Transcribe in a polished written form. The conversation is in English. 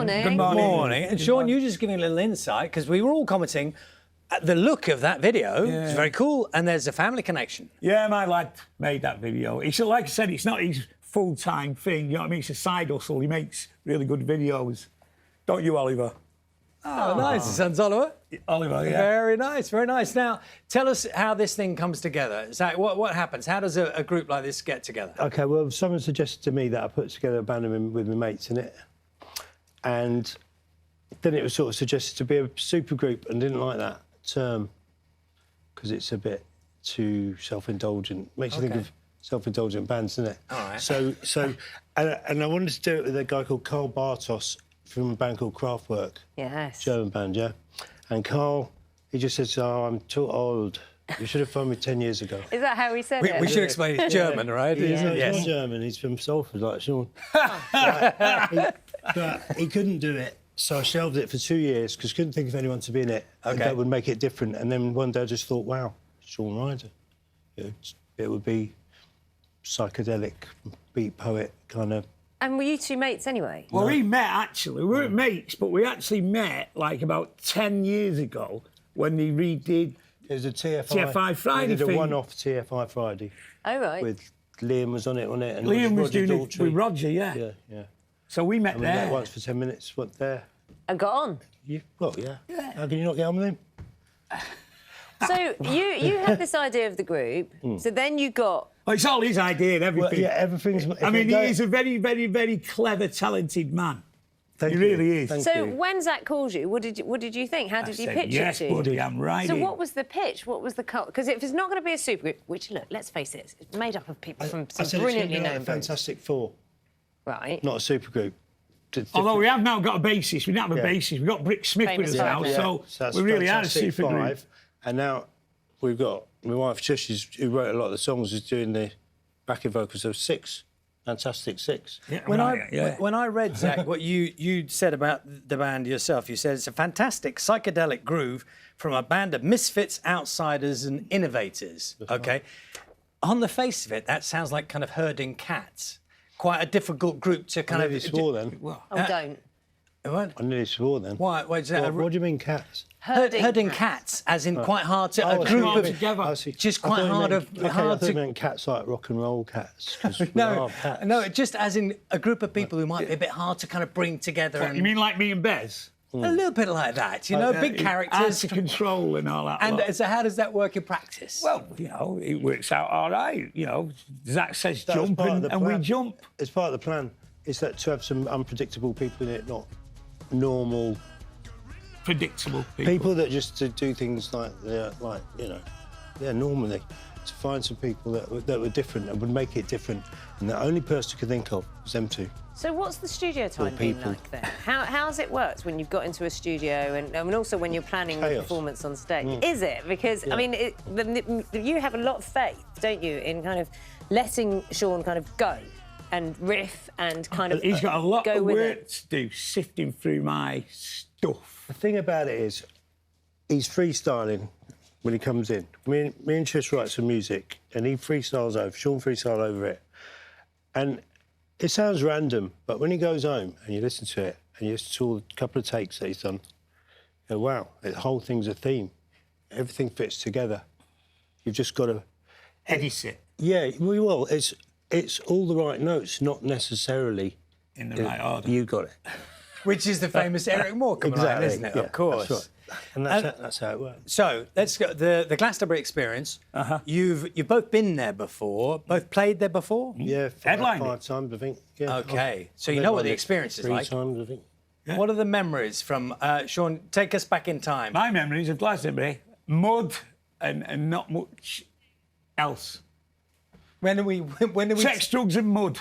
Morning. Good morning. Morning. And Sean, you just giving a little insight, because we were all commenting at the look of that video. Yeah. It's very cool, and there's a family connection. Yeah, my lad made that video. It's like I said, it's not his full-time thing. You know what I mean? It's a side hustle. He makes really good videos. Don't you, Oliver? Oh, nice. His son's Oliver. Oliver, yeah. Very nice, very nice. Now, tell us how this thing comes together. Zach, what happens? How does a group like this get together? OK, well, someone suggested to me that I put together a band with my mates in it. And then it was sort of suggested to be a super group, and didn't like that term because it's a bit too self-indulgent. Makes you think of self-indulgent bands, doesn't it? All right. So, and I wanted to do it with a guy called Carl Bartos from a band called Kraftwerk. Yes. German band, yeah. And Carl, he just says, "Oh, I'm too old. You should have phoned me 10 years ago." Is that how he said it? We should explain he's German, right? He's not Yes. German, he's from Salford, like Sean. But he couldn't do it, so I shelved it for 2 years because couldn't think of anyone to be in it. And that would make it different. And then one day I just thought, wow, Sean Ryder. You know, it would be psychedelic, beat poet kind of. And were you two mates anyway? Well, we met, actually. We weren't mates, but we actually met, like, about 10 years ago when they redid... It was a TFI Friday we did thing. a one-off TFI Friday. Oh, right. With Liam was on it, wasn't it? And Liam was Roger doing it Daltrey. with Roger, yeah. Yeah, yeah. So we met I mean, there. that once for 10 minutes, what there? And got on. Well, yeah. How can you not get on with him? So you had this idea of the group, so then you got... Well, it's all his idea and everything. Well, yeah, everything's... I mean, he is a very, very, very clever, talented man. Thank He you. really is. Thank So you. when Zach called you, what did you think? How did he said, pitch yes, it to you? buddy, I'm right So in. what was the pitch? What was the... Because if it's not going to be a supergroup, which, look, let's face it, it's made up of people from I some said brilliantly it's known like a groups. Fantastic Four, Right. not a supergroup. Although we have now got a bassist. We don't have a Yeah. bassist. We've got Brick Smith Famous with us now, five, so that's we really are a Fantastic super group. Five. And now we've got my wife, Trish, who wrote a lot of the songs, is doing the backing vocals of Six. Fantastic Six. Yeah, When right, when I read, Zach, what you said about the band yourself, you said it's a fantastic psychedelic groove from a band of misfits, outsiders and innovators, OK? On the face of it, that sounds like kind of herding cats. Quite a difficult group to kind I of... nearly swore then. Oh, don't. What? I nearly swore then. Why is that? What do you mean cats? Herding cats, as in quite hard to... Oh, a group of... together. I see. Just I quite thought you hard meant- of- okay, hard I thought to- you meant cats like rock and roll cats. 'Cause we No, are cats. no, just as in a group of people who might be a bit hard to kind of bring together. And You mean like me and Bez? a little bit like that, you know, big Hard characters. to control and all that. And lot. so how does that work in practice? Well, you know, it works out all right. You know, Zach says That was jump part of and, the and we plan. jump. It's part of the plan. Is that to have some unpredictable people in it, not normal Predictable people that just to do things like they're like normally. To find some people that were different and would make it different, and the only person I could think of was them two. So what's the studio time been people. like then? How's it worked when you've got into a studio and also when you're planning the Chaos. performance on stage? Is it? Because, I mean, you have a lot of faith, don't you, in kind of letting Sean kind of go and riff and kind of He's got a lot go of with work it. to do, sifting through my stuff. The thing about it is, he's freestyling when he comes in. Me and Trish write some music, and he freestyles over. Sean freestyle over it, and it sounds random, but when he goes home and you listen to it, and you listen to all a couple of takes that he's done, you go, wow, the whole thing's a theme. Everything fits together. You've just got to Edit it Yeah, well, it's all the right notes, not necessarily in the right order. you got it. Which is the famous Eric Morecambe line, isn't it? yeah, Of course. That's right. And that's how it works. So let's go. The Glastonbury experience. You've both been there before, both played there before. Yeah, Headlined five times, I think. Yeah. Okay, so you I've know what the headlined it experience is 3 like. times, I think. What are the memories from Sean? Take us back in time. My memories of Glastonbury, mud and not much else. When are we? Sex, drugs and mud.